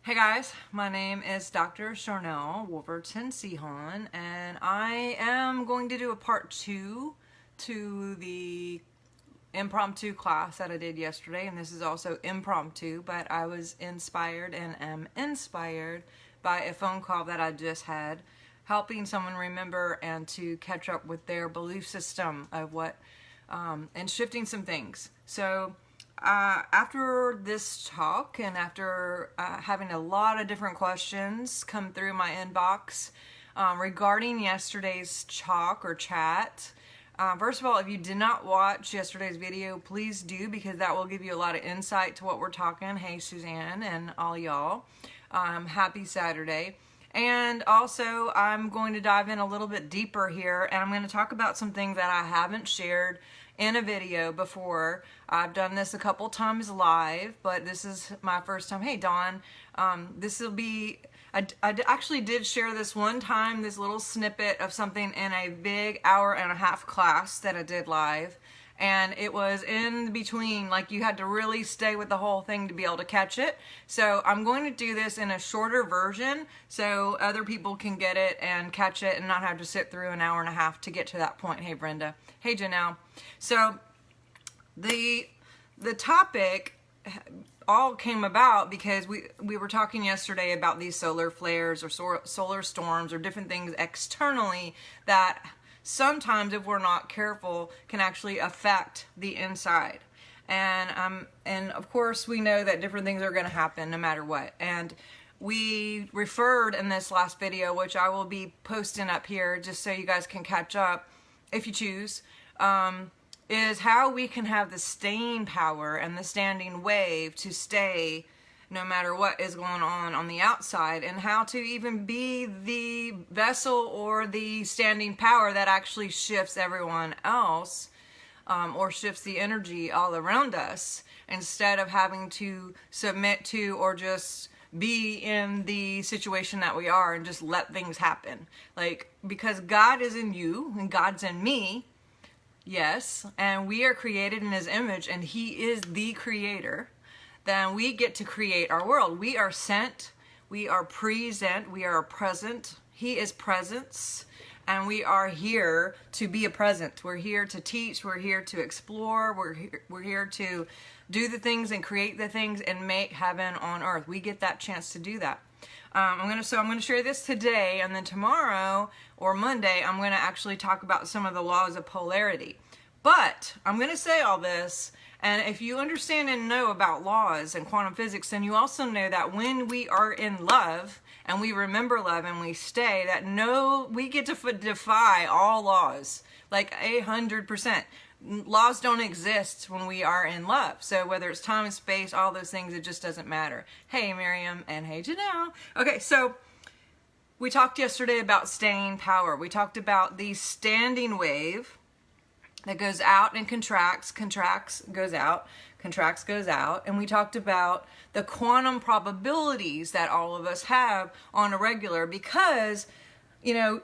Hey guys, my name is Dr. Sharnael, Wolverton-Sehon, and I am going to do a part 2 to the impromptu class that I did yesterday, and this is also impromptu, but I was inspired and am inspired by a phone call that I just had, helping someone remember and to catch up with their belief system of and shifting some things. So after this talk and after having a lot of different questions come through my inbox regarding yesterday's talk or chat, first of all, if you did not watch yesterday's video, please do, because that will give you a lot of insight to what we're talking. Hey, Suzanne and all y'all. Happy Saturday. And also, I'm going to dive in a little bit deeper here, and I'm going to talk about some things that I haven't shared in a video before. I've done this a couple times live, but this is my first time. Hey, Dawn. This will be... I actually did share this one time, this little snippet of something in a big hour-and-a-half class that I did live. And it was in between, like you had to really stay with the whole thing to be able to catch it. So I'm going to do this in a shorter version so other people can get it and catch it and not have to sit through an hour and a half to get to that point. Hey, Brenda. Hey, Janelle. So the topic all came about because we were talking yesterday about these solar flares or solar storms or different things externally that sometimes, if we're not careful, can actually affect the inside. And of course, we know that different things are going to happen no matter what. And we referred in this last video, which I will be posting up here just so you guys can catch up if you choose, is how we can have the staying power and the standing wave to stay no matter what is going on the outside, and how to even be the vessel or the standing power that actually shifts everyone else or shifts the energy all around us, instead of having to submit to or just be in the situation that we are and just let things happen. Like, because God is in you and God's in me, yes, and we are created in His image and He is the creator, then we get to create our world. We are sent, we are present, we are present. He is presence, and we are here to be a present. We're here to teach, we're here to explore, we're here to do the things and create the things and make heaven on earth. We get that chance to do that. I'm going to share this today, and then tomorrow or Monday I'm going to actually talk about some of the laws of polarity. But I'm going to say all this, and if you understand and know about laws and quantum physics, then you also know that when we are in love and we remember love and we stay, that we get to defy all laws, like 100%. Laws don't exist when we are in love. So whether it's time and space, all those things, it just doesn't matter. Hey, Miriam, and hey, Janelle. Okay, so we talked yesterday about staying power. We talked about the standing wave that goes out and contracts, goes out, contracts, goes out. And we talked about the quantum probabilities that all of us have on a regular, because, you know,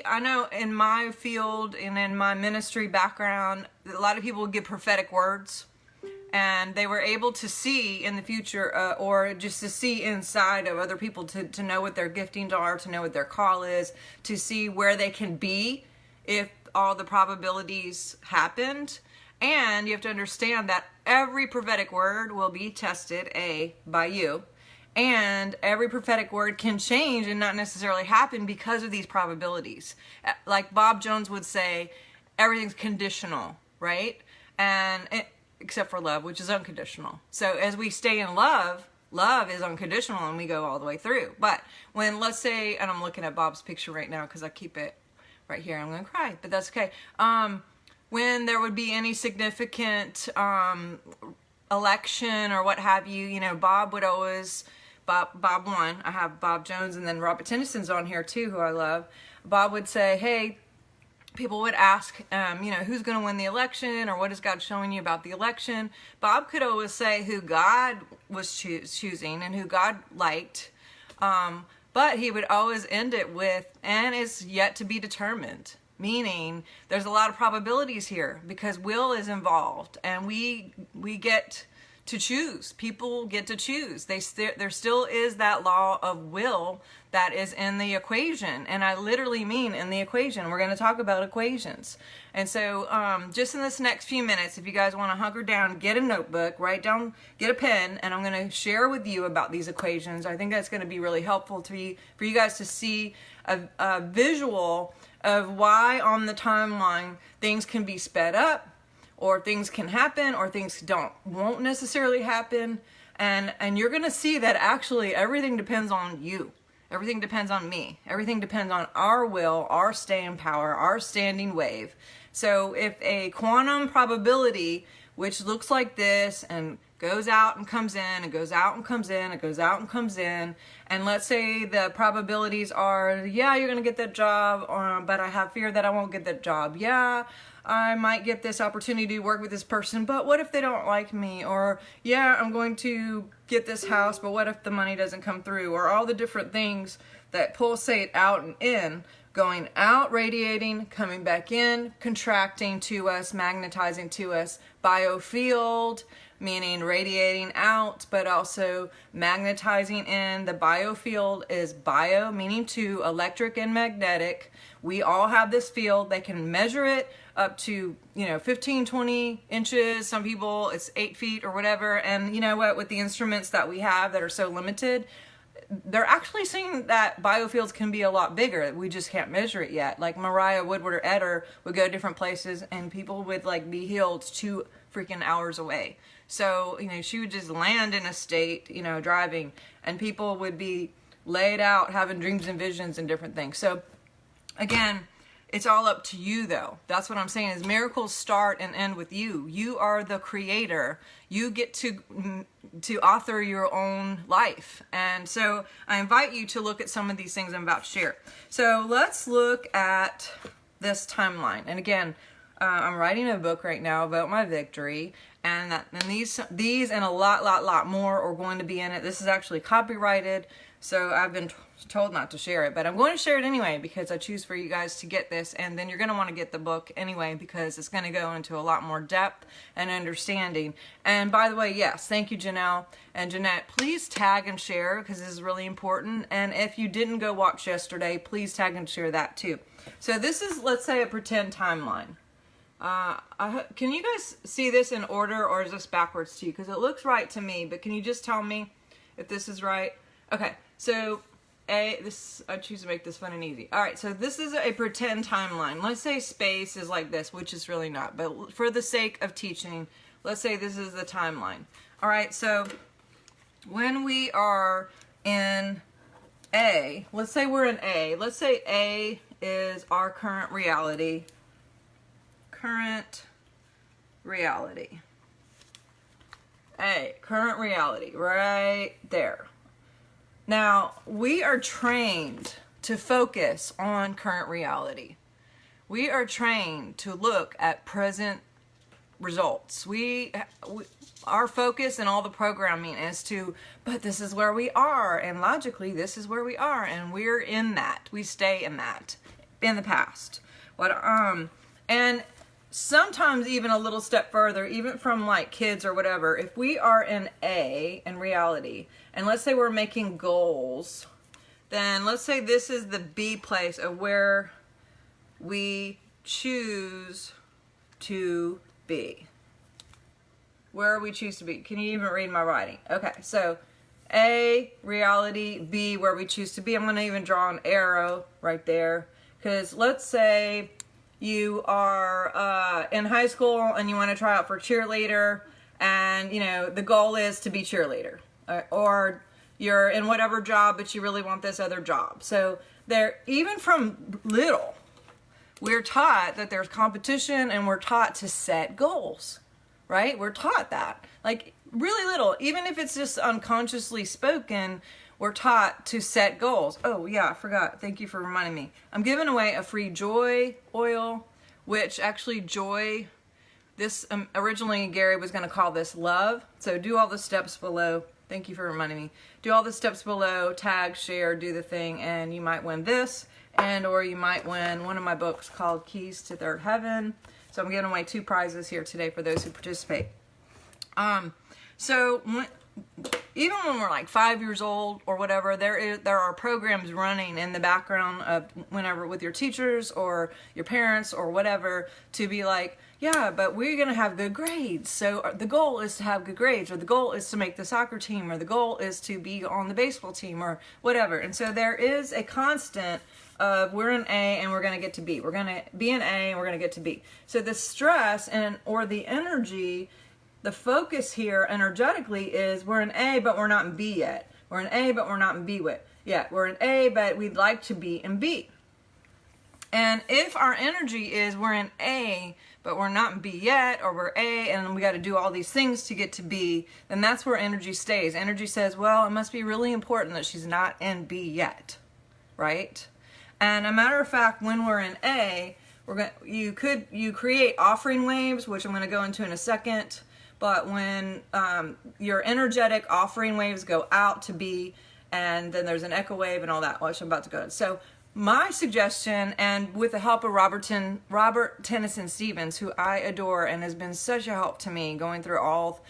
I know in my field and in my ministry background, a lot of people give prophetic words, and they were able to see in the future or just to see inside of other people, to know what their giftings are, to know what their call is, to see where they can be if all the probabilities happened. And you have to understand that every prophetic word will be tested, by you. And every prophetic word can change and not necessarily happen because of these probabilities. Like Bob Jones would say, everything's conditional, right? Except for love, which is unconditional. So as we stay in love, love is unconditional and we go all the way through. But when, let's say, and I'm looking at Bob's picture right now because I keep it right here, I'm going to cry, but that's okay. When there would be any significant election or what have you, you know, Bob would always, Bob one, I have Bob Jones, and then Robert Tennyson's on here too, who I love. Bob would say, hey, people would ask, you know, who's going to win the election, or what is God showing you about the election? Bob could always say who God was choosing and who God liked. But he would always end it with, and is yet to be determined. Meaning, there's a lot of probabilities here because will is involved, and we get to choose. People get to choose. There still is that law of will that is in the equation. And I literally mean in the equation. We're going to talk about equations. And so just in this next few minutes, if you guys want to hunker down, get a notebook, write down, get a pen, and I'm going to share with you about these equations. I think that's going to be really helpful for you guys to see a visual of why on the timeline things can be sped up, or things can happen, or things won't necessarily happen. And you're going to see that actually everything depends on you. Everything depends on me. Everything depends on our will, our staying power, our standing wave. So if a quantum probability, which looks like this and goes out and comes in, and goes out and comes in, and goes out and comes in, and let's say the probabilities are, yeah, you're going to get that job, but I have fear that I won't get that job. Yeah, I might get this opportunity to work with this person, but what if they don't like me? Or, yeah, I'm going to get this house, but what if the money doesn't come through? Or all the different things that pulsate out and in, going out, radiating, coming back in, contracting to us, magnetizing to us, biofield, meaning radiating out, but also magnetizing in. The biofield is bio, meaning to, electric and magnetic. We all have this field. They can measure it up to, 15, 20 inches. Some people, it's 8 feet or whatever. And you know what, with the instruments that we have that are so limited, they're actually seeing that biofields can be a lot bigger. We just can't measure it yet. Like Mariah Woodward Eder would go to different places and people would be healed 2 freaking hours away. So, she would just land in a state, driving, and people would be laid out having dreams and visions and different things. So again, it's all up to you though. That's what I'm saying, is miracles start and end with you. You are the creator. You get to author your own life. And so I invite you to look at some of these things I'm about to share. So let's look at this timeline. And again, I'm writing a book right now about my victory, and these and a lot more are going to be in it. This is actually copyrighted, so I've been told not to share it, but I'm going to share it anyway because I choose for you guys to get this, and then you're going to want to get the book anyway because it's going to go into a lot more depth and understanding. And by the way, yes, thank you, Janelle and Jeanette. Please tag and share because this is really important. And if you didn't go watch yesterday, please tag and share that too. So this is, let's say, a pretend timeline. Can you guys see this in order, or is this backwards to you? Because it looks right to me, but can you just tell me if this is right? Okay, so I choose to make this fun and easy. All right, so this is a pretend timeline. Let's say space is like this, which is really not, but for the sake of teaching, let's say this is the timeline. All right, so when we are in A, let's say we're in A. Let's say A is our current reality. Current reality. A, current reality, right there. Now, we are trained to focus on current reality. We are trained to look at present results. Our focus and all the programming is to, but this is where we are, and logically this is where we are, and we're in that. We stay in that, in the past. And sometimes even a little step further, even from kids or whatever, if we are in A, in reality, and let's say we're making goals, then let's say this is the B place of where we choose to be. Where we choose to be. Can you even read my writing? Okay, so A, reality, B, where we choose to be. I'm going to even draw an arrow right there, because let's say you are in high school and you want to try out for cheerleader, and the goal is to be cheerleader, or you're in whatever job but you really want this other job. So even from little, we're taught that there's competition, and we're taught to set goals, right? We're taught that, really little, even if it's just unconsciously spoken. We're taught to set goals. Oh, yeah, I forgot. Thank you for reminding me. I'm giving away a free joy oil, which actually joy, this originally Gary was going to call this love. So do all the steps below. Thank you for reminding me. Do all the steps below, tag, share, do the thing, and you might win this, or you might win one of my books called Keys to Third Heaven. So I'm giving away 2 prizes here today for those who participate. So even when we're like 5 years old or whatever, there are programs running in the background of whenever with your teachers or your parents or whatever to be like, yeah, but we're going to have good grades. So the goal is to have good grades, or the goal is to make the soccer team, or the goal is to be on the baseball team or whatever. And so there is a constant of we're an A and we're going to get to B. We're going to be an A and we're going to get to B. So the stress or the energy, the focus here energetically is we're an A, but we're not in B yet. We're an A, but we're not in B yet. We're an A, but we'd like to be in B. And if our energy is we're in A, but we're not in B yet, or we're A and we got to do all these things to get to B, then that's where energy stays. Energy says, well, it must be really important that she's not in B yet, right? And a matter of fact, when we're in A, you create offering waves, which I'm going to go into in a second. But when your energetic offering waves go out to B, and then there's an echo wave and all that, which I'm about to go into. So my suggestion, and with the help of Robert Tennyson Stevens, who I adore and has been such a help to me going through all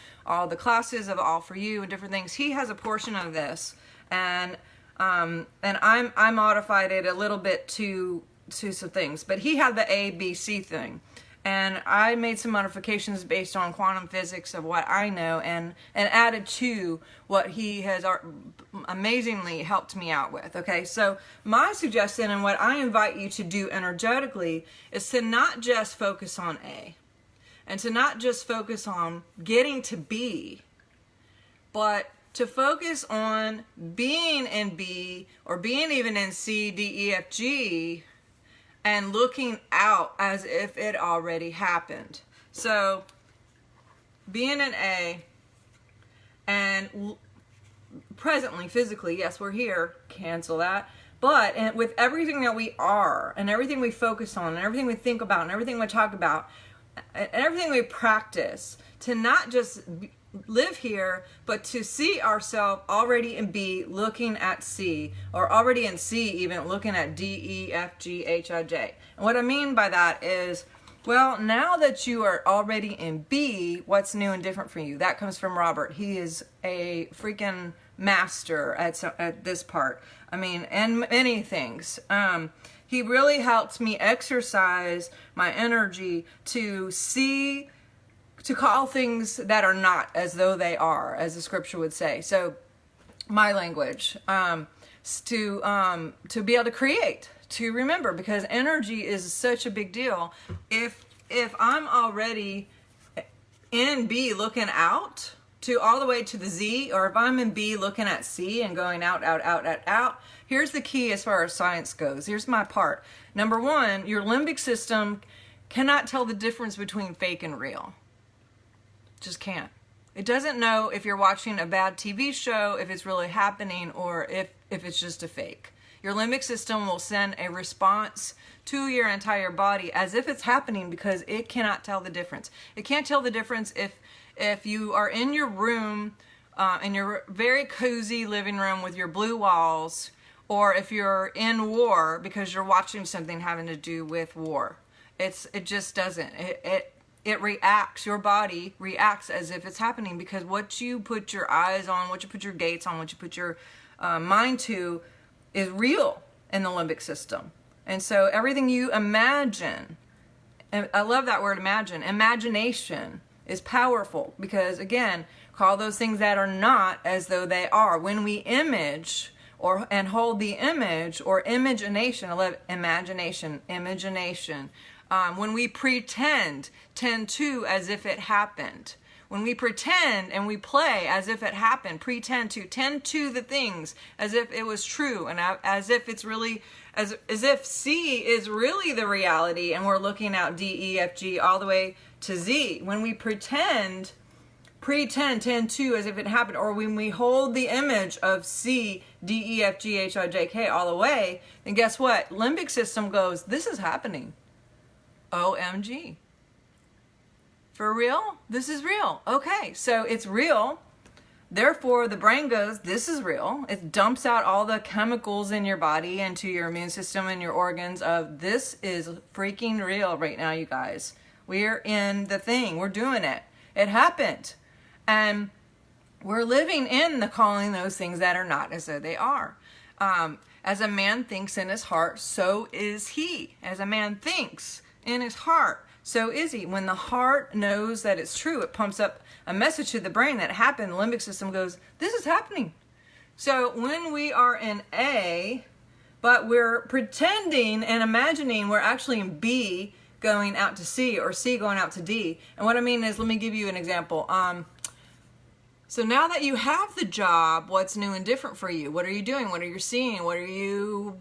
the classes of All For You and different things, he has a portion of this, and I modified it a little bit to some things, but he had the A, B, C thing. And I made some modifications based on quantum physics of what I know and added to what he has amazingly helped me out with. Okay, so my suggestion and what I invite you to do energetically is to not just focus on A and to not just focus on getting to B, but to focus on being in B or being even in C, D, E, F, G, and looking out as if it already happened. So, being an A, and presently, physically, yes, we're here, cancel that. But and with everything that we are, and everything we focus on, and everything we think about, and everything we talk about, and everything we practice, to not just live here, but to see ourselves already in B looking at C, or already in C even looking at D, E, F, G, H, I, J. And what I mean by that is, well, now that you are already in B, what's new and different for you? That comes from Robert. He is a freaking master at this part. I mean, and many things. He really helps me exercise my energy to see, to call things that are not as though they are, as the scripture would say. So, my language, to be able to create, to remember, because energy is such a big deal. If I'm already in B looking out to all the way to the Z, or if I'm in B looking at C and going out, out, out, out, out, here's the key as far as science goes. Here's my part. Number one, your limbic system cannot tell the difference between fake and real. Just can't. It doesn't know if you're watching a bad TV show, if it's really happening, or if it's just a fake. Your limbic system will send a response to your entire body as if it's happening, because it cannot tell the difference. It can't tell the difference if you are in your room, in your very cozy living room with your blue walls, or if you're in war because you're watching something having to do with war. It just doesn't. It reacts, your body reacts as if it's happening, because what you put your eyes on, what you put your gates on, what you put your mind to is real in the limbic system. And so everything you imagine, and I love that word imagine, imagination is powerful, because again, call those things that are not as though they are. When we image and hold the image, or imagination, I love imagination, when we tend to as if it happened. When we pretend and we play as if it happened, tend to the things as if it was true, and as if it's really, as if C is really the reality, and we're looking out D, E, F, G all the way to Z. When we tend to as if it happened, or when we hold the image of C, D, E, F, G, H, I, J, K all the way, then guess what? Limbic system goes, this is happening. OMG. For real? This is real. Okay, so it's real. Therefore, the brain goes, this is real. It dumps out all the chemicals in your body into your immune system and your organs of, this is freaking real right now, you guys. We're in the thing. We're doing it. It happened. And We're living in the calling those things that are not as though they are. As a man thinks in his heart, so is he. As a man thinks in his heart, so is he. When the heart knows that it's true, it pumps up a message to the brain that happened. The limbic system goes, this is happening. So when we are in A, but we're pretending and imagining we're actually in B going out to C, or C going out to D. And what I mean is, let me give you an example. So now that you have the job, what's new and different for you? What are you doing? What are you seeing? What are you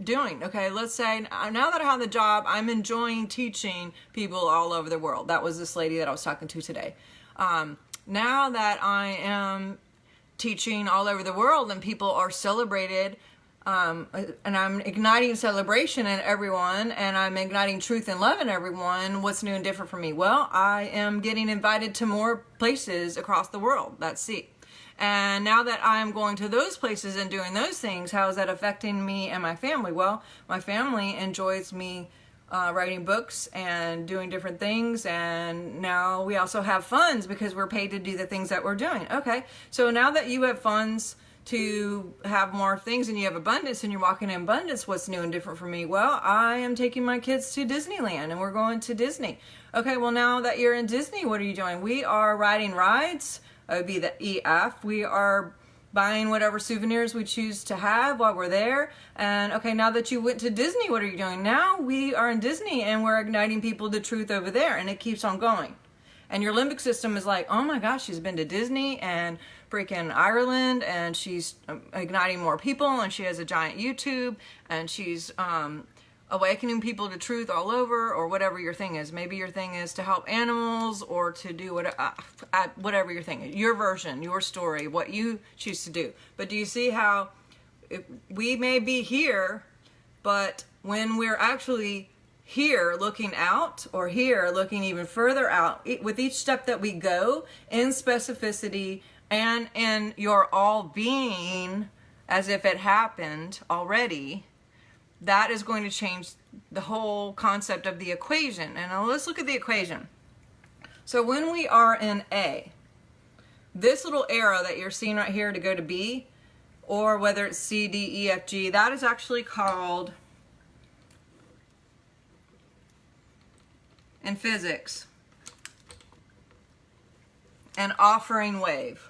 doing? Okay, let's say now that I have the job, I'm enjoying teaching people all over the world. That was this lady that I was talking to today. Now that I am teaching all over the world and people are celebrated, and I'm igniting celebration in everyone, and I'm igniting truth and love in everyone, what's new and different for me? Well, I am getting invited to more places across the world. That's C. And now that I'm going to those places and doing those things, how is that affecting me and my family? Well, my family enjoys me writing books and doing different things, and now we also have funds because we're paid to do the things that we're doing. Okay, so now that you have funds to have more things and you have abundance and you're walking in abundance, what's new and different for me? Well, I am taking my kids to Disneyland and we're going to Disney. Okay, well, now that you're in Disney, what are you doing? We are riding rides. That would be the EF. We are buying whatever souvenirs we choose to have while we're there. And okay, now that you went to Disney, what are you doing? Now we are in Disney and we're igniting people to truth over there, and it keeps on going. And your limbic system is like, oh my gosh, she's been to Disney and freaking Ireland, and she's igniting more people, and she has a giant YouTube, and she's awakening people to truth all over, or whatever your thing is. Maybe your thing is to help animals, or to do whatever your thing is. Your version, your story, what you choose to do. But do you see how we may be here, but when we're actually here looking out, or here looking even further out, with each step that we go in specificity and in your all being as if it happened already, that is going to change the whole concept of the equation. And now let's look at the equation. So when we are in A, this little arrow that you're seeing right here to go to B, or whether it's C, D, E, F, G, that is actually called, in physics, an offering wave.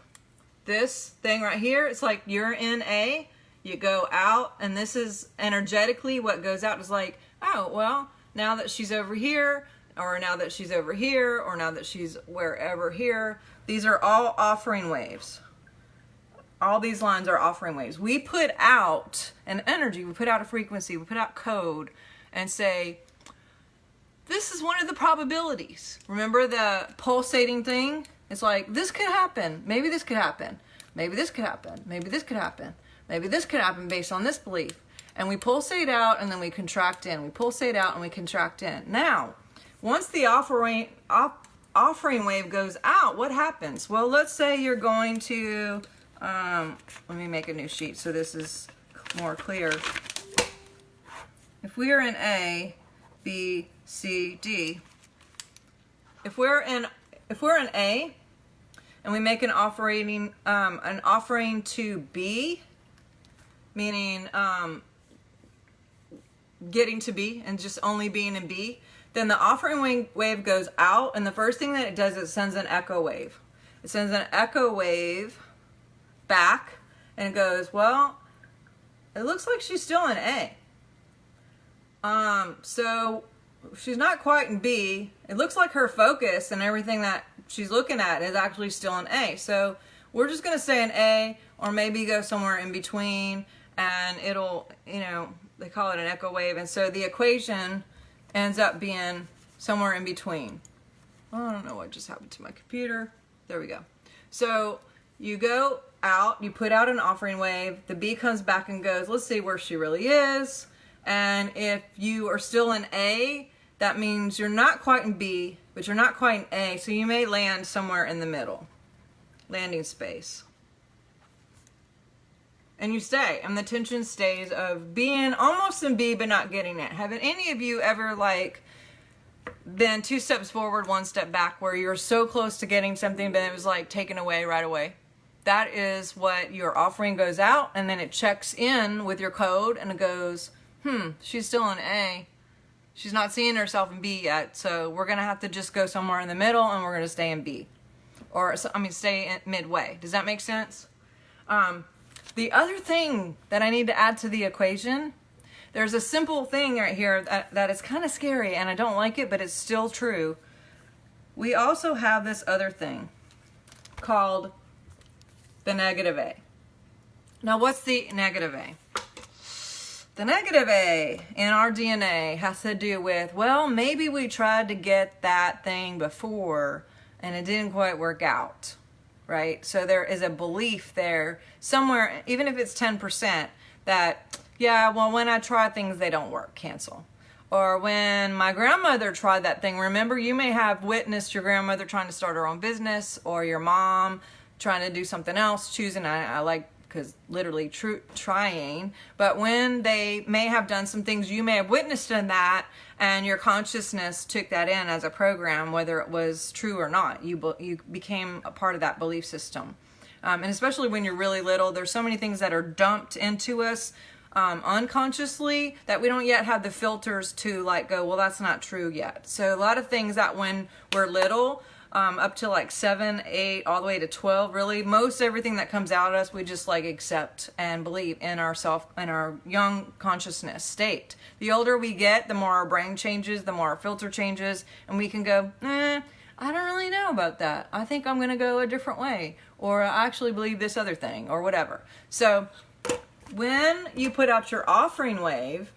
This thing right here, it's like you're in A, you go out, and this is energetically what goes out is like, oh, well, now that she's over here, or now that she's over here, or now that she's wherever here, these are all offering waves. All these lines are offering waves. We put out an energy, we put out a frequency, we put out code, and say, this is one of the probabilities. Remember the pulsating thing? It's like, this could happen. Maybe this could happen. Maybe this could happen. Maybe this could happen. Maybe this could happen based on this belief. And we pulsate out and then we contract in. We pulsate out and we contract in. Now, once the offering wave goes out, what happens? Well, let's say you're going to, let me make a new sheet so this is more clear. If we are in A, B, C, D, if we're in A and we make an offering to B, meaning getting to B and just only being in B, then the offering wave goes out, and the first thing that it does is it sends an echo wave. It sends an echo wave back, and it goes, well, it looks like she's still in A. So she's not quite in B. It looks like her focus and everything that she's looking at is actually still in A. So we're just going to stay in A, or maybe go somewhere in between, and it'll, they call it an echo wave. And so the equation ends up being somewhere in between. I don't know what just happened to my computer. There we go. So you go out, you put out an offering wave, the B comes back and goes, let's see where she really is. And if you are still in A, that means you're not quite in B, but you're not quite in A, so you may land somewhere in the middle. Landing space. And you stay, and the tension stays of being almost in B but not getting it. Haven't any of you ever then 2 steps forward, 1 step back, where you're so close to getting something, but it was like taken away right away. That is what your offering goes out, and then it checks in with your code, and it goes, she's still in A. She's not seeing herself in B yet, so we're going to have to just go somewhere in the middle, and we're going to stay in B. Or, stay in midway. Does that make sense? The other thing that I need to add to the equation, there's a simple thing right here that is kind of scary, and I don't like it, but it's still true. We also have this other thing called the negative A. Now, what's the negative A? The negative A in our DNA has to do with, well, maybe we tried to get that thing before and it didn't quite work out, right? So there is a belief there somewhere, even if it's 10%, that, yeah, well, when I try things, they don't work, cancel. Or when my grandmother tried that thing, remember, you may have witnessed your grandmother trying to start her own business, or your mom trying to do something else, choosing, I like, because literally trying, but when they may have done some things, you may have witnessed in that, and your consciousness took that in as a program, whether it was true or not. You became a part of that belief system. And especially when you're really little, there's so many things that are dumped into us unconsciously that we don't yet have the filters to like go, well, that's not true yet. So a lot of things that when we're little, up to like 7, 8, all the way to 12, really, most everything that comes out of us, we just like accept and believe in ourself, in our young consciousness state. The older we get, the more our brain changes, the more our filter changes, and we can go, I don't really know about that. I think I'm going to go a different way, or I actually believe this other thing, or whatever. So when you put out your offering wave,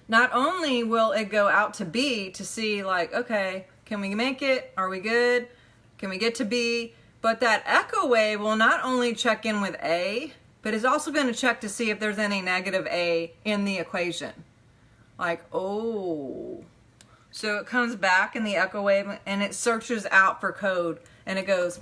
not only will it go out to B to see like, okay, can we make it? Are we good? Can we get to B? But that echo wave will not only check in with A, but is also going to check to see if there's any negative A in the equation. Like, oh. So it comes back in the echo wave and it searches out for code and it goes,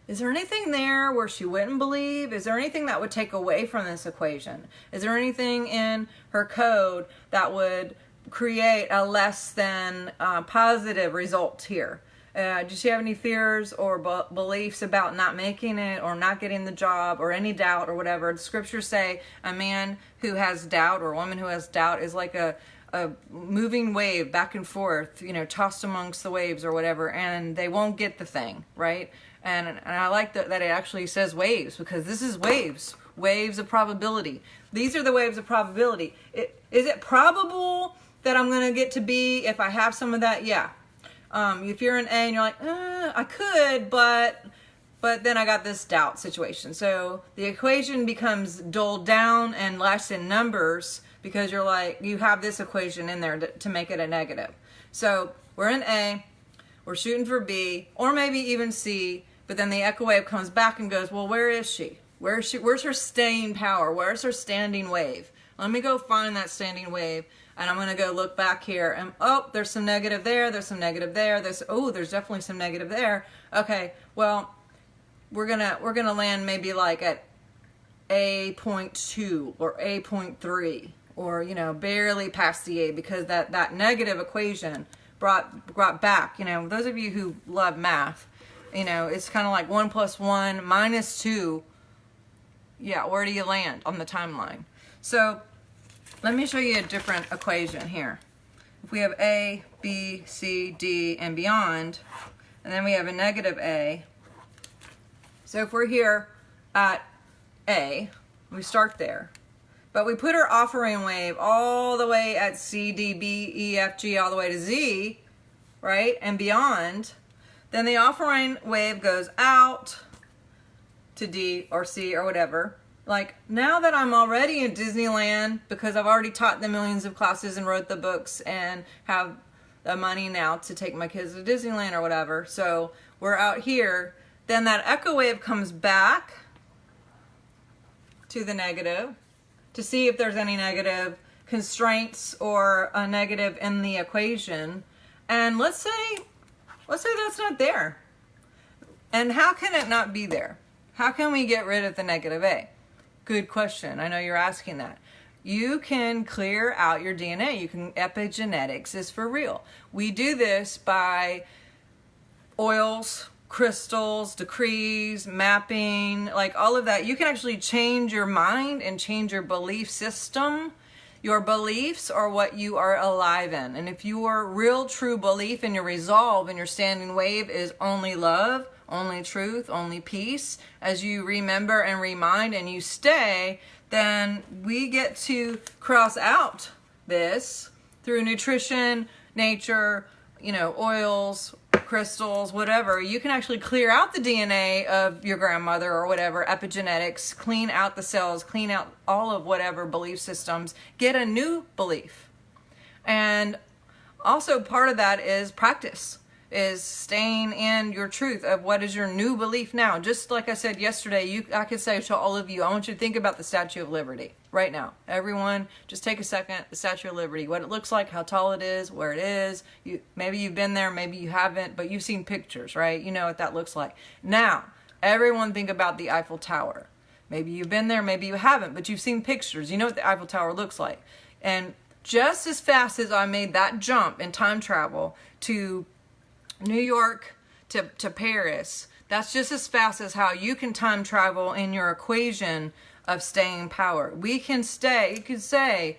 is there anything there where she wouldn't believe? Is there anything that would take away from this equation? Is there anything in her code that would create a less than positive result here? Does she have any fears or beliefs about not making it or not getting the job or any doubt or whatever? The scriptures say a man who has doubt or a woman who has doubt is like a moving wave back and forth, tossed amongst the waves or whatever, and they won't get the thing, right? And I like that it actually says waves, because this is waves of probability. These are the waves of probability. Is it probable that I'm going to get to B if I have some of that? Yeah. If you're an A and you're like, I could, but then I got this doubt situation. So the equation becomes dulled down and less in numbers because you're like, you have this equation in there to make it a negative. So we're in A, we're shooting for B, or maybe even C, but then the echo wave comes back and goes, well, where is she? Where's her staying power? Where's her standing wave? Let me go find that standing wave. And I'm going to go look back here and, oh, there's some negative there. There's some negative there. There's definitely some negative there. Okay, well, we're going to land maybe like at A.2 or A.3 or, barely past the A, because that negative equation brought back, those of you who love math, it's kind of like 1 + 1 - 2. Yeah, where do you land on the timeline? So let me show you a different equation here. If we have A, B, C, D, and beyond, and then we have a negative A. So if we're here at A, we start there. But we put our offering wave all the way at C, D, B, E, F, G, all the way to Z, right, and beyond. Then the offering wave goes out to D or C or whatever. Like, now that I'm already in Disneyland, because I've already taught the millions of classes and wrote the books and have the money now to take my kids to Disneyland or whatever, so we're out here, then that echo wave comes back to the negative to see if there's any negative constraints or a negative in the equation. And let's say that's not there. And how can it not be there? How can we get rid of the negative A? Good question. I know you're asking that. you can clear out your DNA. Epigenetics is for real. We do this by oils, crystals, decrees, mapping, like all of that. You can actually change your mind and change your belief system. Your beliefs are what you are alive in. And if your real true belief and your resolve and your standing wave is only love, only truth, only peace, as you remember and remind and you stay, then we get to cross out this through nutrition, nature, oils, crystals, whatever. You can actually clear out the DNA of your grandmother or whatever, epigenetics, clean out the cells, clean out all of whatever belief systems, get a new belief. And also part of that is practice, is staying in your truth of what is your new belief now. Just like I said yesterday, I could say to all of you, I want you to think about the Statue of Liberty right now. Everyone, just take a second, the Statue of Liberty, what it looks like, how tall it is, where it is. Maybe you've been there, maybe you haven't, but you've seen pictures, right? You know what that looks like. Now, everyone think about the Eiffel Tower. Maybe you've been there, maybe you haven't, but you've seen pictures. You know what the Eiffel Tower looks like. And just as fast as I made that jump in time travel to New York to Paris, that's just as fast as how you can time travel in your equation of staying power. We can stay, you could say,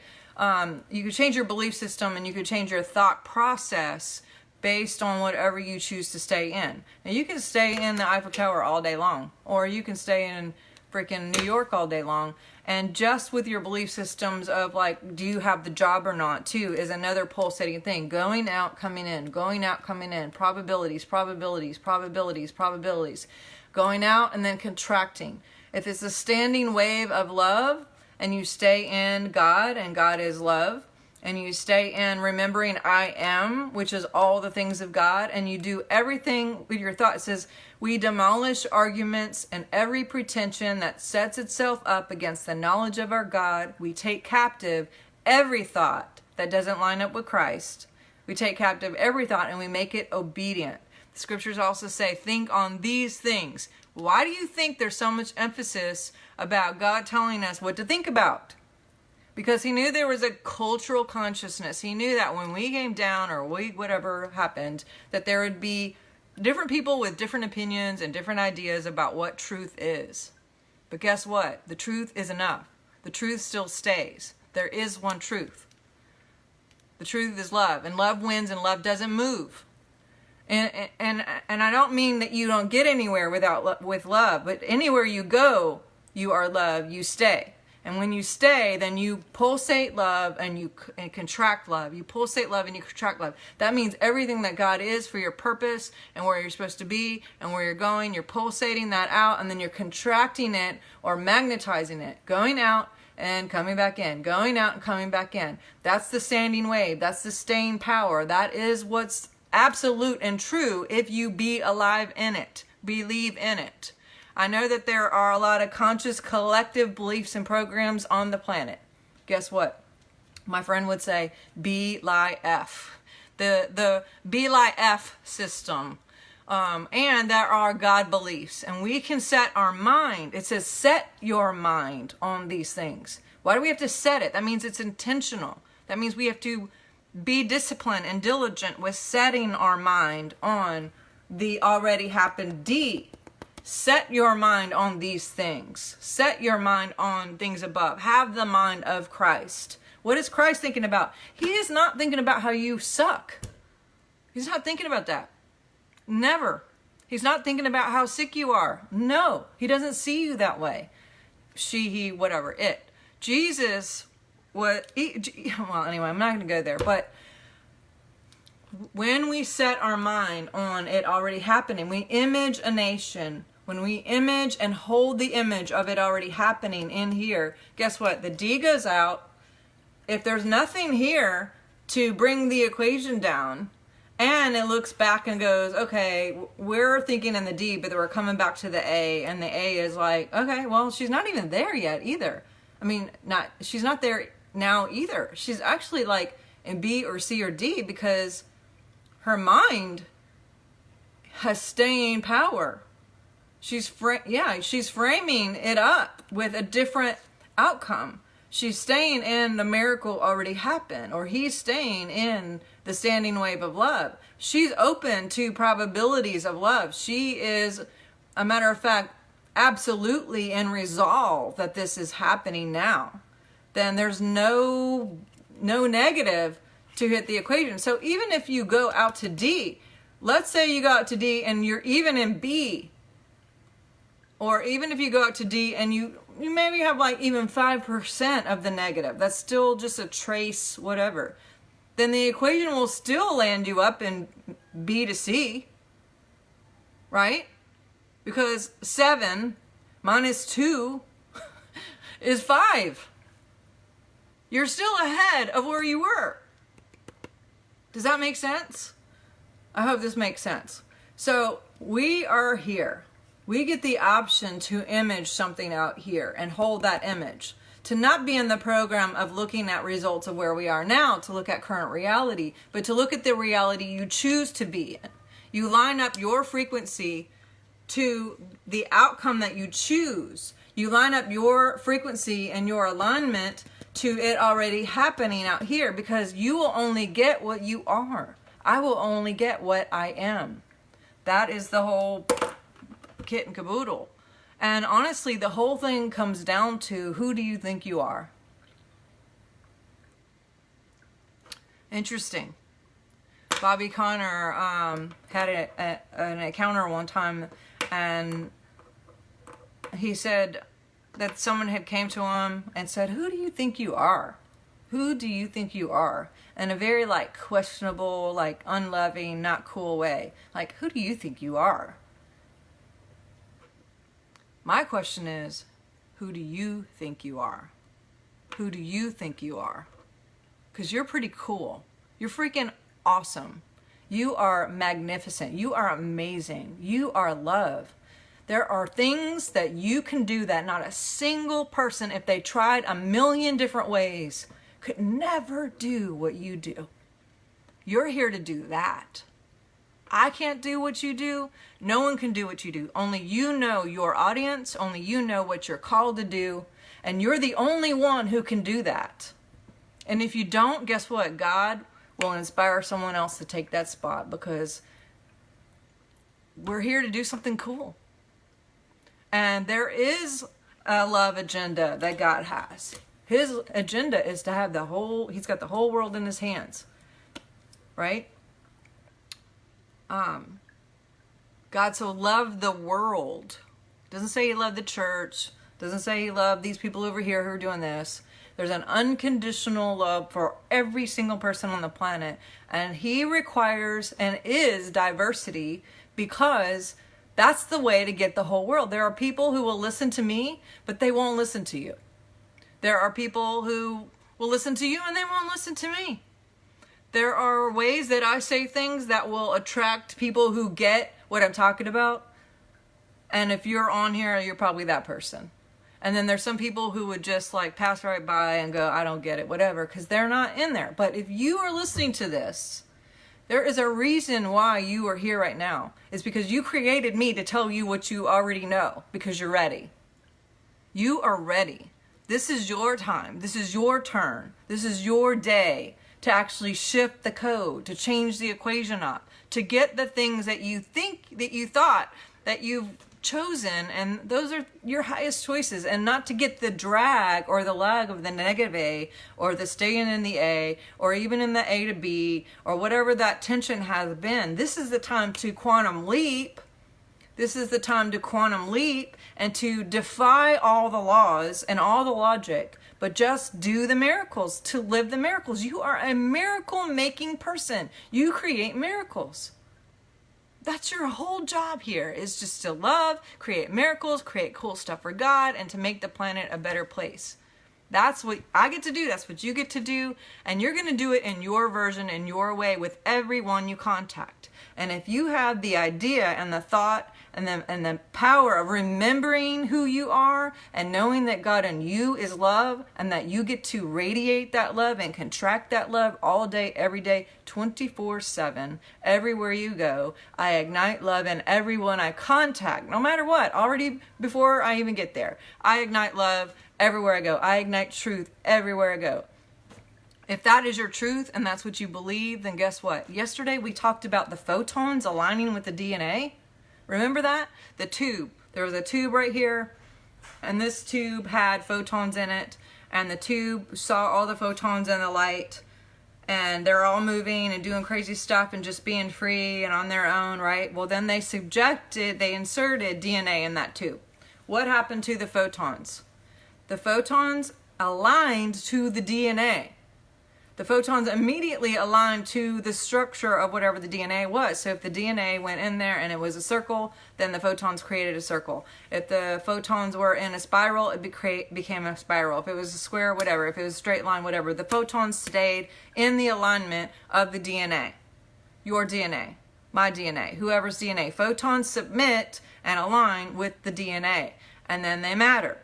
you could change your belief system and you could change your thought process based on whatever you choose to stay in. Now you can stay in the Eiffel Tower all day long, or you can stay in freaking New York all day long. And just with your belief systems of like, do you have the job or not, too, is another pulsating thing. Going out, coming in, going out, coming in, probabilities, probabilities, probabilities, probabilities. Going out and then contracting. If it's a standing wave of love and you stay in God and God is love, and you stay in remembering I am, which is all the things of God, and you do everything with your thought. It says, we demolish arguments and every pretension that sets itself up against the knowledge of our God. We take captive every thought that doesn't line up with Christ. We take captive every thought and we make it obedient. The scriptures also say, think on these things. Why do you think there's so much emphasis about God telling us what to think about? Because he knew there was a cultural consciousness. He knew that when we came down or whatever happened, that there would be different people with different opinions and different ideas about what truth is. But guess what? The truth is enough. The truth still stays. There is one truth. The truth is love, and love wins, and love doesn't move. And I don't mean that you don't get anywhere with love, but anywhere you go, you are love. You stay. And when you stay, then you pulsate love and you contract love. You pulsate love and you contract love. That means everything that God is for your purpose and where you're supposed to be and where you're going, you're pulsating that out, and then you're contracting it or magnetizing it, going out and coming back in, going out and coming back in. That's the standing wave. That's the staying power. That is what's absolute and true if you be alive in it, believe in it. I know that there are a lot of conscious collective beliefs and programs on the planet. Guess what? My friend would say, B-L-I-F. The B-L-I-F system. And there are God beliefs. And we can set our mind. It says, set your mind on these things. Why do we have to set it? That means it's intentional. That means we have to be disciplined and diligent with setting our mind on the already happened D. Set your mind on these things. Set your mind on things above. Have the mind of Christ. What is Christ thinking about? He is not thinking about how you suck. He's not thinking about that. Never. He's not thinking about how sick you are. No, he doesn't see you that way. She, he, whatever, it. Jesus, well, anyway, I'm not going to go there, but when we set our mind on it already happening, we image a nation. When we image and hold the image of it already happening in here, guess what? The D goes out. If there's nothing here to bring the equation down, and it looks back and goes, okay, we're thinking in the D, but we're coming back to the A, and the A is like, okay, well, she's not even there yet either. I mean, she's not there now either. She's actually like in B or C or D because her mind has staying power. She's framing it up with a different outcome. She's staying in the miracle already happened, or he's staying in the standing wave of love. She's open to probabilities of love. She is, a matter of fact, absolutely in resolve that this is happening now. Then there's no negative to hit the equation. So even if you go out to D, let's say you go out to D and you're even in B, or even if you go out to D and you maybe have like even 5% of the negative, that's still just a trace, whatever, then the equation will still land you up in B to C, right? Because 7 minus 2 is 5. You're still ahead of where you were. Does that make sense? I hope this makes sense. So we are here. We get the option to image something out here and hold that image. To not be in the program of looking at results of where we are now, to look at current reality, but to look at the reality you choose to be in. You line up your frequency to the outcome that you choose. You line up your frequency and your alignment to it already happening out here, because you will only get what you are. I will only get what I am. That is the whole kit and caboodle. And honestly, the whole thing comes down to, who do you think you are? Interesting. Bobby Connor had an encounter one time, and he said that someone had came to him and said, who do you think you are? Who do you think you are? In a very like questionable, like unloving, not cool way. Like, who do you think you are? My question is, who do you think you are? Who do you think you are? Because you're pretty cool. You're freaking awesome. You are magnificent. You are amazing. You are love. There are things that you can do that not a single person, if they tried a million different ways, could never do what you do. You're here to do that. I can't do what you do. No one can do what you do. Only you know your audience. Only you know what you're called to do. And you're the only one who can do that. And if you don't, guess what? God will inspire someone else to take that spot, because we're here to do something cool. And there is a love agenda that God has. His agenda is to have he's got the whole world in his hands. Right? God so loved the world. Doesn't say he loved the church. Doesn't say he loved these people over here who are doing this. There's an unconditional love for every single person on the planet. And he requires and is diversity, because that's the way to get the whole world. There are people who will listen to me, but they won't listen to you. There are people who will listen to you and they won't listen to me. There are ways that I say things that will attract people who get what I'm talking about. And if you're on here, you're probably that person. And then there's some people who would just like pass right by and go, I don't get it, whatever, because they're not in there. But if you are listening to this, there is a reason why you are here right now. It's because you created me to tell you what you already know, because you're ready. You are ready. This is your time. This is your turn. This is your day to actually shift the code, to change the equation up, to get the things that you think, that you thought that you've chosen, and those are your highest choices, and not to get the drag or the lag of the negative A, or the staying in the A, or even in the A to B, or whatever that tension has been. This is the time to quantum leap. This is the time to quantum leap and to defy all the laws and all the logic, but just do the miracles, to live the miracles. You are a miracle making person. You create miracles. That's your whole job here, is just to love, create miracles, create cool stuff for God, and to make the planet a better place. That's what I get to do. That's what you get to do. And you're going to do it in your version, in your way, with everyone you contact. And if you have the idea and the thought and the power of remembering who you are and knowing that God in you is love and that you get to radiate that love and contract that love all day, every day, 24/7, everywhere you go. I ignite love in everyone I contact, no matter what, already before I even get there. I ignite love everywhere I go. I ignite truth everywhere I go. If that is your truth and that's what you believe, then guess what? Yesterday we talked about the photons aligning with the DNA. Remember that? The tube. There was a tube right here, and this tube had photons in it, and the tube saw all the photons in the light, and they're all moving and doing crazy stuff and just being free and on their own, right? Well, then they inserted DNA in that tube. What happened to the photons? The photons aligned to the DNA. The photons immediately aligned to the structure of whatever the DNA was. So if the DNA went in there and it was a circle, then the photons created a circle. If the photons were in a spiral, it became a spiral. If it was a square, whatever. If it was a straight line, whatever. The photons stayed in the alignment of the DNA. Your DNA, my DNA, whoever's DNA. Photons submit and align with the DNA, and then they matter.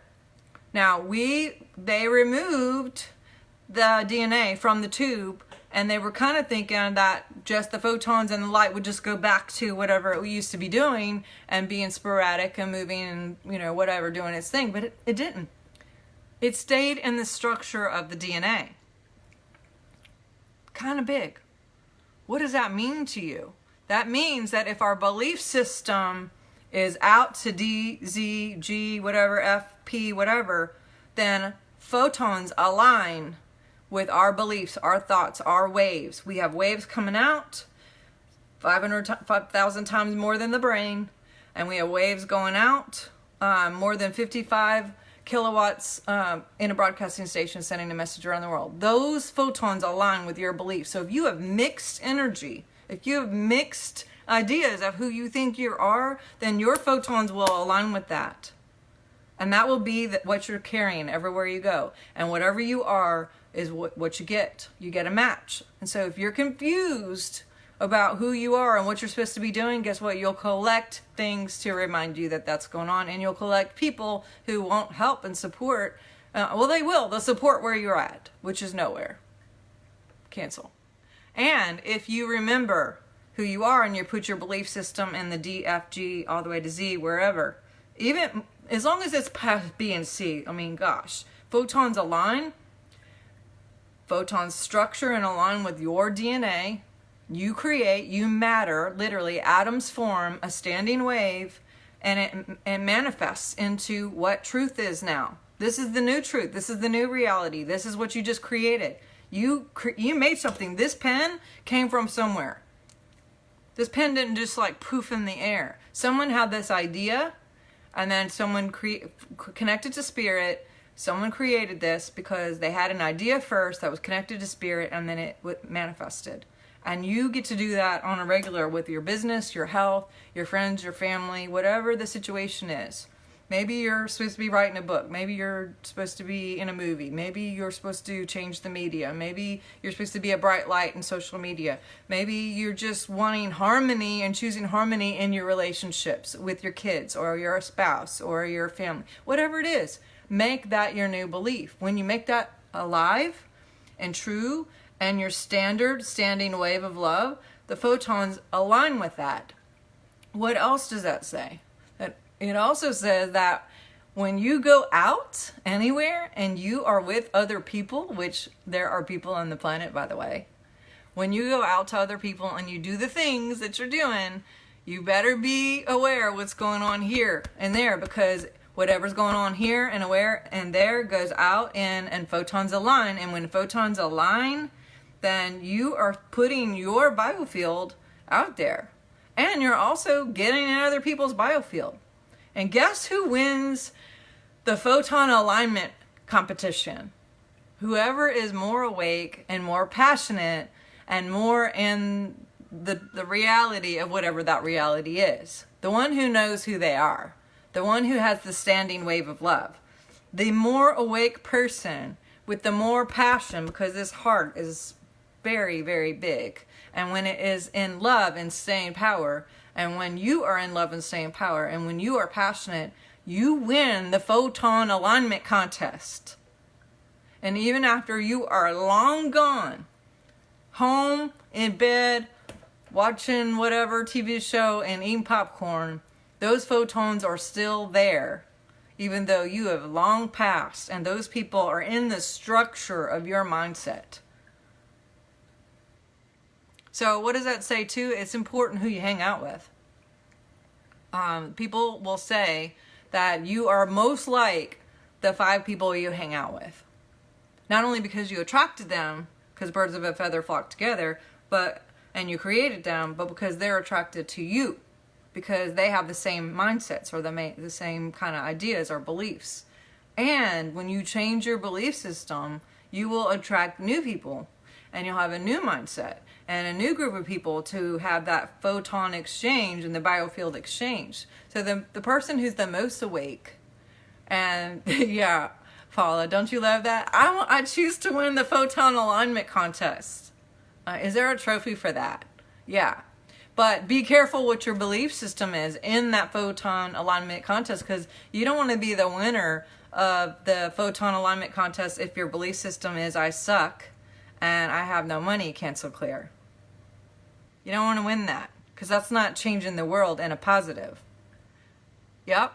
Now, they removed the DNA from the tube, and they were kind of thinking that just the photons and the light would just go back to whatever it used to be doing and being sporadic and moving and whatever, doing its thing, but it didn't. It stayed in the structure of the DNA. Kind of big. What does that mean to you? That means that if our belief system is out to D, Z, G, whatever, F, P, whatever, then photons align with our beliefs, our thoughts, our waves. We have waves coming out 5,000 times more than the brain, and we have waves going out more than 55 kilowatts in a broadcasting station sending a message around the world. Those photons align with your beliefs. So if you have mixed energy, if you have mixed ideas of who you think you are, then your photons will align with that. And that will be what you're carrying everywhere you go. And whatever you are is what you get. You get a match. And so if you're confused about who you are and what you're supposed to be doing, guess what? You'll collect things to remind you that that's going on. And you'll collect people who won't help and support. Well, they will. They'll support where you're at, which is nowhere. Cancel. And if you remember who you are and you put your belief system in the D, F, G, all the way to Z, wherever, even as long as it's past B and C, I mean, gosh, photons align, photons structure and align with your DNA. You create, you matter, literally, atoms form a standing wave, and it manifests into what truth is now. This is the new truth. This is the new reality. This is what you just created. You made something. This pen came from somewhere. This pen didn't just like poof in the air. Someone had this idea, and then someone connected to spirit. Someone created this because they had an idea first that was connected to spirit, and then it manifested. And you get to do that on a regular with your business, your health, your friends, your family, whatever the situation is. Maybe you're supposed to be writing a book. Maybe you're supposed to be in a movie. Maybe you're supposed to change the media. Maybe you're supposed to be a bright light in social media. Maybe you're just wanting harmony and choosing harmony in your relationships with your kids or your spouse or your family. Whatever it is, make that your new belief. When you make that alive and true and your standing wave of love, the photons align with that. What else does that say? It also says that when you go out anywhere and you are with other people, which there are people on the planet, by the way, when you go out to other people and you do the things that you're doing, you better be aware of what's going on here and there, because whatever's going on here and aware and there goes out and photons align. And when photons align, then you are putting your biofield out there. And you're also getting in other people's biofield. And guess who wins the photon alignment competition? Whoever is more awake and more passionate and more in the reality of whatever that reality is. The one who knows who they are. The one who has the standing wave of love. The more awake person with the more passion, because this heart is very, very big. and when it is in love and staying power, and when you are in love and staying power, and when you are passionate, you win the photon alignment contest. And even after you are long gone, home, in bed, watching whatever TV show and eating popcorn, those photons are still there, even though you have long passed, and those people are in the structure of your mindset. So what does that say too? It's important who you hang out with. People will say that you are most like the 5 people you hang out with. Not only because you attracted them, because birds of a feather flock together, and you created them, but because they're attracted to you, because they have the same mindsets or the same kind of ideas or beliefs. And when you change your belief system, you will attract new people, and you'll have a new mindset and a new group of people to have that photon exchange and the biofield exchange. So the person who's the most awake, and yeah, Paula, don't you love that? I choose to win the photon alignment contest. Is there a trophy for that? Yeah. But be careful what your belief system is in that photon alignment contest, because you don't want to be the winner of the photon alignment contest if your belief system is I suck and I have no money, cancel clear. You don't want to win that, because that's not changing the world in a positive. Yep.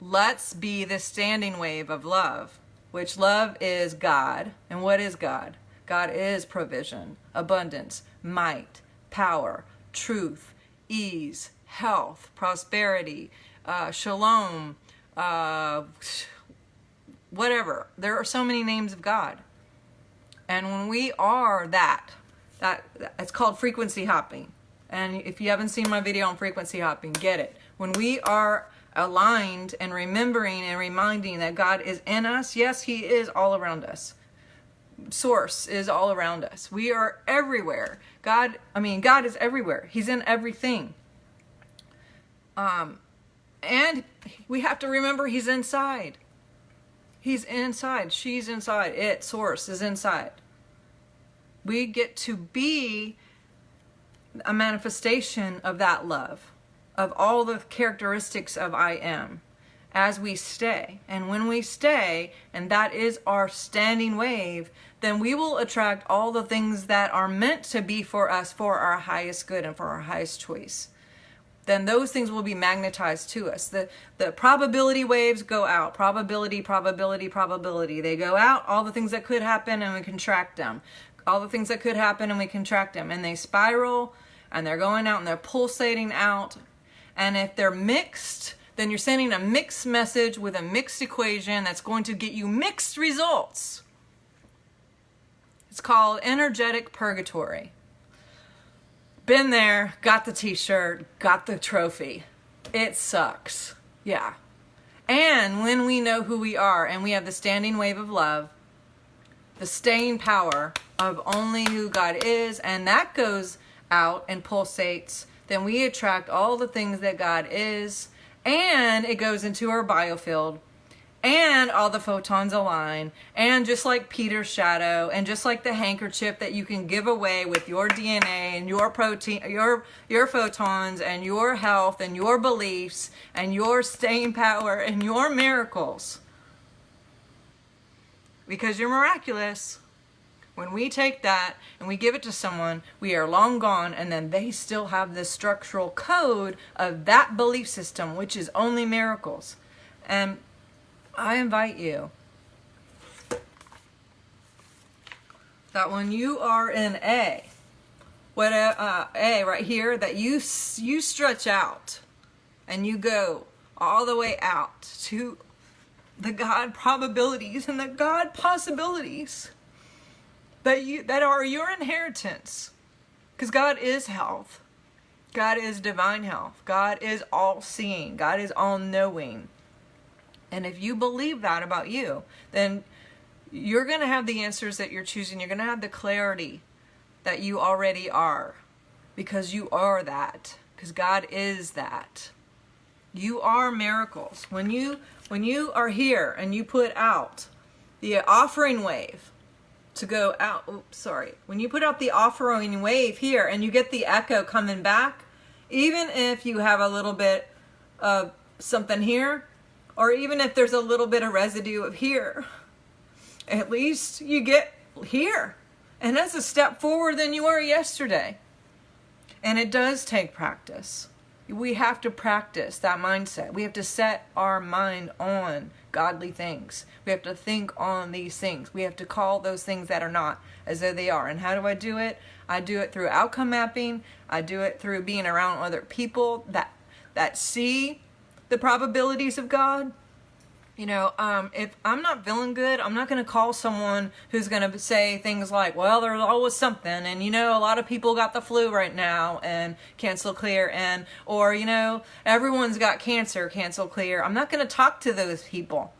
Let's be the standing wave of love, which love is God. And what is God? God is provision, abundance, might, power, truth, ease, health, prosperity, shalom, whatever. There are so many names of God. And when we are that it's called frequency hopping. And if you haven't seen my video on frequency hopping, get it. When we are aligned and remembering and reminding that God is in us, yes, He is all around us. Source is all around us. We are everywhere. God is everywhere. He's in everything. And we have to remember He's inside. He's inside. She's inside. It, source, is inside. We get to be a manifestation of that love, of all the characteristics of I am, as we stay. And when we stay, and that is our standing wave, then we will attract all the things that are meant to be for us, for our highest good and for our highest choice. Then those things will be magnetized to us. The probability waves go out. Probability, probability, probability. They go out, all the things that could happen, and we contract them. All the things that could happen, and we contract them. And they spiral, and they're going out, and they're pulsating out. And if they're mixed, then you're sending a mixed message with a mixed equation that's going to get you mixed results. It's called energetic purgatory. Been there, got the t-shirt, got the trophy. It sucks. Yeah. And when we know who we are and we have the standing wave of love, the staying power of only who God is, and that goes out and pulsates, then we attract all the things that God is, and it goes into our biofield, and all the photons align, and just like Peter's shadow, and just like the handkerchief that you can give away with your DNA and your protein, your photons and your health and your beliefs and your staying power and your miracles. Because you're miraculous. When we take that and we give it to someone, we are long gone, and then they still have the structural code of that belief system, which is only miracles. And I invite you that when you are in A right here, that you stretch out and you go all the way out to the God probabilities and the God possibilities that are your inheritance. Because God is health. God is divine health. God is all-seeing. God is all-knowing. And if you believe that about you, then you're going to have the answers that you're choosing. You're going to have the clarity that you already are. Because you are that. Because God is that. You are miracles. When you are here and you put out the offering wave to go out. Oops, sorry. When you put out the offering wave here and you get the echo coming back, even if you have a little bit of something here, or even if there's a little bit of residue of here, at least you get here. And that's a step forward than you were yesterday. And it does take practice. We have to practice that mindset. We have to set our mind on godly things. We have to think on these things. We have to call those things that are not as though they are. And how do I do it? I do it through outcome mapping. I do it through being around other people that see the probabilities of God. You know, if I'm not feeling good, I'm not going to call someone who's going to say things like, well, there's always something. And, you know, a lot of people got the flu right now and cancel clear. And, or, you know, everyone's got cancer, cancel clear. I'm not going to talk to those people.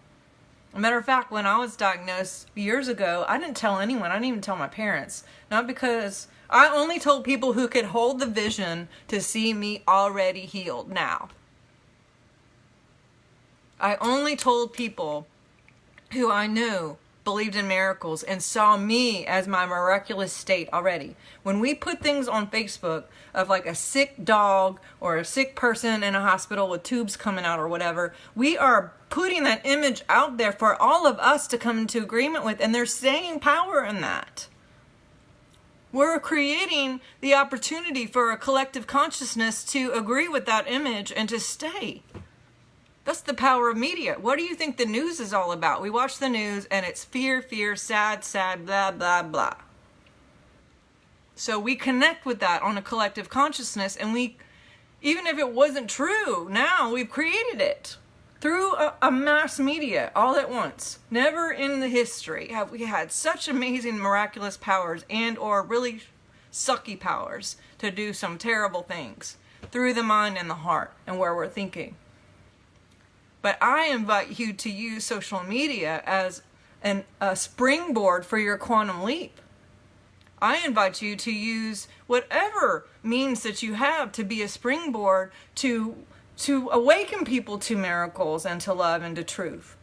As a matter of fact, when I was diagnosed years ago, I didn't tell anyone. I didn't even tell my parents. Not because I only told people who could hold the vision to see me already healed now. I only told people who I knew believed in miracles and saw me as my miraculous state already. When we put things on Facebook of like a sick dog or a sick person in a hospital with tubes coming out or whatever, we are putting that image out there for all of us to come into agreement with, and there's staying power in that. We're creating the opportunity for a collective consciousness to agree with that image and to stay. That's the power of media. What do you think the news is all about? We watch the news and it's fear, fear, sad, sad, blah, blah, blah. So we connect with that on a collective consciousness, and we, even if it wasn't true, now we've created it through a mass media all at once. Never in the history have we had such amazing miraculous powers and or really sucky powers to do some terrible things through the mind and the heart and where we're thinking. But I invite you to use social media as a springboard for your quantum leap. I invite you to use whatever means that you have to be a springboard to awaken people to miracles and to love and to truth.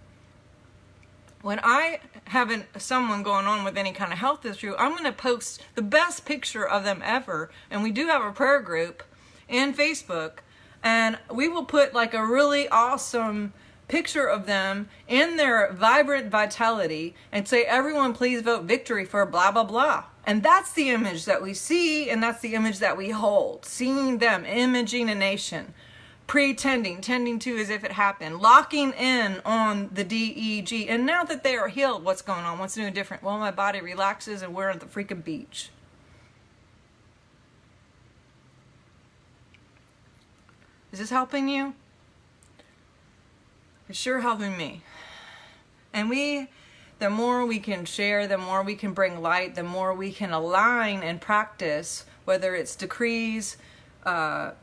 When I have someone going on with any kind of health issue, I'm going to post the best picture of them ever. And we do have a prayer group in Facebook. And we will put like a really awesome picture of them in their vibrant vitality and say, everyone please vote victory for blah, blah, blah. And that's the image that we see, and that's the image that we hold. Seeing them, imaging a nation, pretending, tending to as if it happened, locking in on the DEG. And now that they are healed, what's going on? What's new and different? Well, my body relaxes and we're at the freaking beach. Is this helping you? It's sure helping me. And the more we can share, the more we can bring light, the more we can align and practice, whether it's decrees. I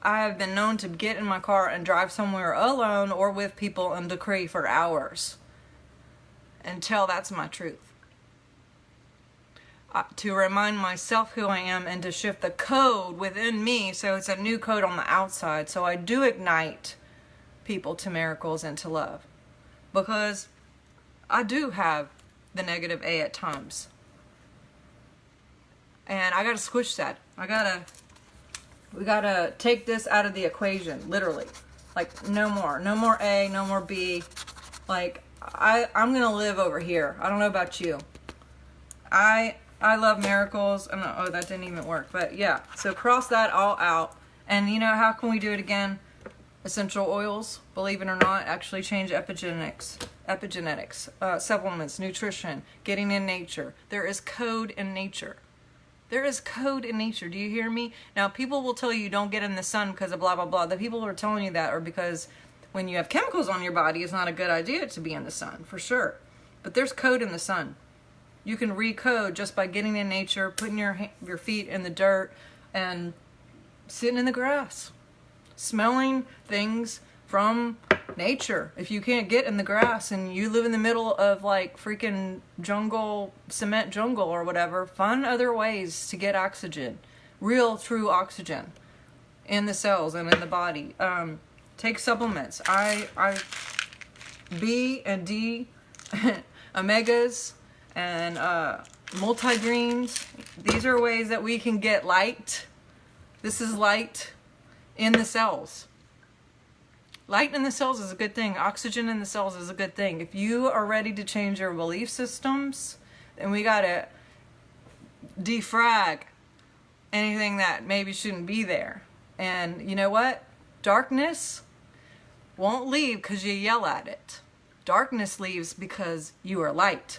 have been known to get in my car and drive somewhere alone or with people and decree for hours until that's my truth. To remind myself who I am and to shift the code within me so it's a new code on the outside. So I do ignite people to miracles and to love. Because I do have the negative A at times. And I gotta switch that. We gotta take this out of the equation, literally. Like, no more. No more A, no more B. Like, I'm gonna live over here. I don't know about you. I love miracles. Oh, that didn't even work. But yeah, so cross that all out. And you know, how can we do it again? Essential oils, believe it or not, actually change epigenetics, supplements, nutrition, getting in nature. There is code in nature. There is code in nature. Do you hear me? Now, people will tell you don't get in the sun because of blah, blah, blah. The people who are telling you that are because when you have chemicals on your body, it's not a good idea to be in the sun, for sure. But there's code in the sun. You can recode just by getting in nature, putting your feet in the dirt, and sitting in the grass. Smelling things from nature. If you can't get in the grass and you live in the middle of like freaking jungle, cement jungle or whatever, find other ways to get oxygen. Real, true oxygen in the cells and in the body. Take supplements. I B and D omegas and multigreens. These are ways that we can get light. This is light in the cells. Light in the cells is a good thing. Oxygen in the cells is a good thing. If you are ready to change your belief systems, then we got to defrag anything that maybe shouldn't be there. And you know what? Darkness won't leave because you yell at it. Darkness leaves because you are light.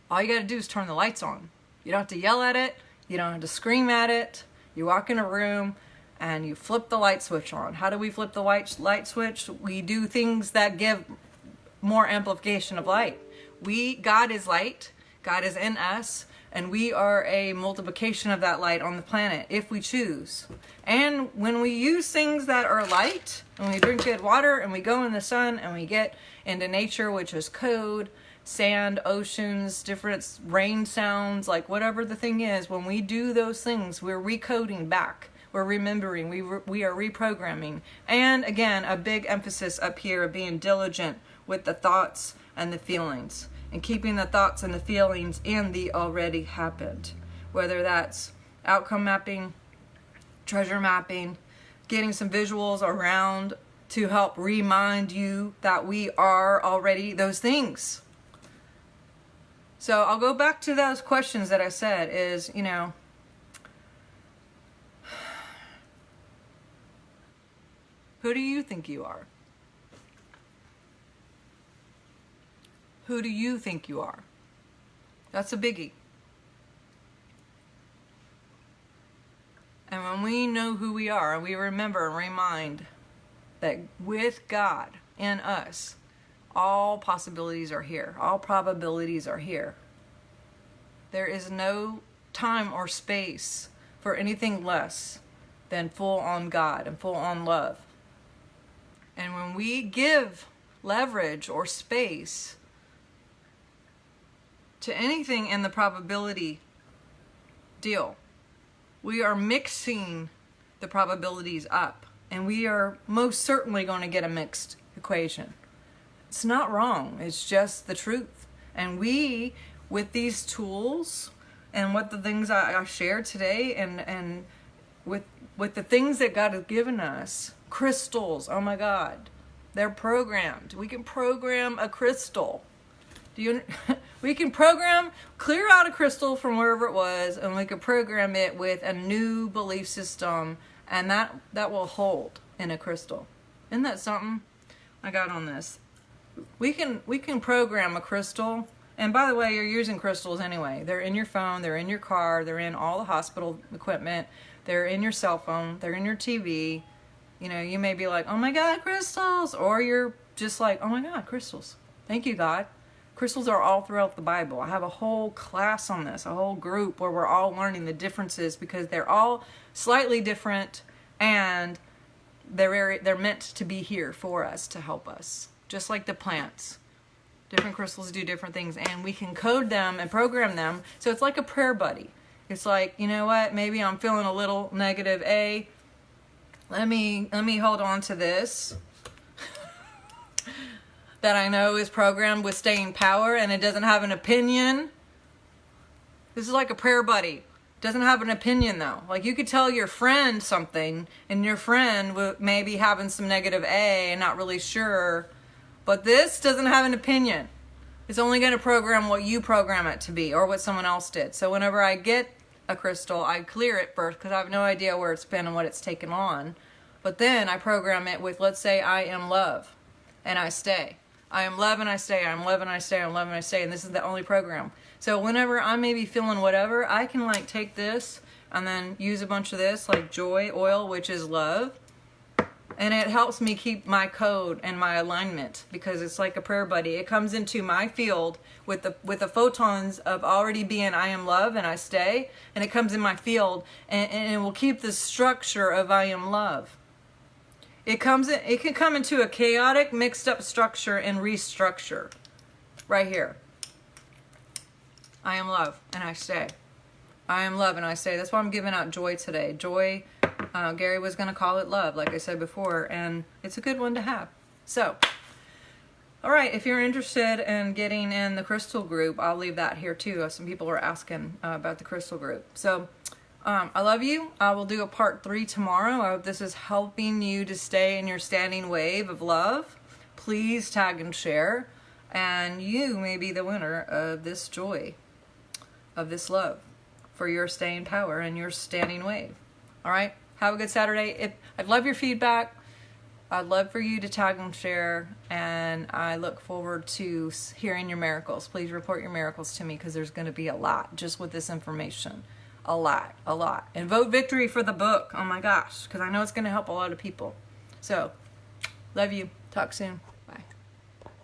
All you got to do is turn the lights on. You don't have to yell at it. You don't have to scream at it. You walk in a room and you flip the light switch on. How do we flip the light switch? We do things that give more amplification of light. God is light. God is in us. And we are a multiplication of that light on the planet if we choose. And when we use things that are light, and we drink good water, and we go in the sun, and we get into nature, which is code, sand, oceans, different rain sounds, like whatever the thing is, when we do those things, we're recoding back. We're remembering. We are reprogramming. And again, a big emphasis up here of being diligent with the thoughts and the feelings. And keeping the thoughts and the feelings in the already happened. Whether that's outcome mapping, treasure mapping, getting some visuals around to help remind you that we are already those things. So I'll go back to those questions that I said is, who do you think you are? Who do you think you are? That's a biggie. And when we know who we are, and we remember and remind that with God in us, all possibilities are here. All probabilities are here. There is no time or space for anything less than full on God and full on love. And when we give leverage or space to anything in the probability deal, we are mixing the probabilities up, and we are most certainly going to get a mixed equation. It's not wrong, it's just the truth. And we, with these tools and what the things I shared today, and with the things that God has given us, crystals, oh my God, they're programmed. We can program a crystal. We can clear out a crystal from wherever it was, and we can program it with a new belief system, and that will hold in a crystal. Isn't that something? I got on this. We can program a crystal, and by the way, you're using crystals anyway. They're in your phone, they're in your car, they're in all the hospital equipment, they're in your cell phone, they're in your TV. You may be like, oh my God, crystals, or you're just like, oh my God, crystals. Thank you, God. Crystals are all throughout the Bible. I have a whole class on this, a whole group where we're all learning the differences because they're all slightly different, and they're meant to be here for us to help us. Just like the plants. Different crystals do different things, and we can code them and program them. So it's like a prayer buddy. It's like, you know what? Maybe I'm feeling a little negative. Let me hold on to this that I know is programmed with staying power, and it doesn't have an opinion. This is like a prayer buddy. It doesn't have an opinion though. Like you could tell your friend something, and your friend may be having some negative and not really sure. But this doesn't have an opinion. It's only going to program what you program it to be, or what someone else did. So whenever I get a crystal, I clear it first because I have no idea where it's been and what it's taken on. But then I program it with, let's say I am love, and I stay. I am love and I stay. I am love and I stay. I am love and I stay. And this is the only program. So whenever I may be feeling whatever, I can like take this and then use a bunch of this, like joy oil, which is love. And it helps me keep my code and my alignment because it's like a prayer buddy. It comes into my field with the photons of already being I am love and I stay. And it comes in my field and it will keep the structure of I am love. It can come into a chaotic, mixed up structure and restructure. Right here. I am love and I stay. I am love and I stay. That's why I'm giving out joy today. Joy, Gary was going to call it love, like I said before, and it's a good one to have. So, All right, if you're interested in getting in the crystal group, I'll leave that here too. Some people are asking about the crystal group. So I love you. I will do a part 3 tomorrow. I hope this is helping you to stay in your standing wave of love. Please tag and share, and you may be the winner of this joy, of this love, for your staying power and your standing wave. All right, have a good Saturday. I'd love your feedback. I'd love for you to tag and share, and I look forward to hearing your miracles. Please report your miracles to me, because there's going to be a lot just with this information. A lot. And vote victory for the book. Oh my gosh, because I know it's going to help a lot of people. So, love you. Talk soon.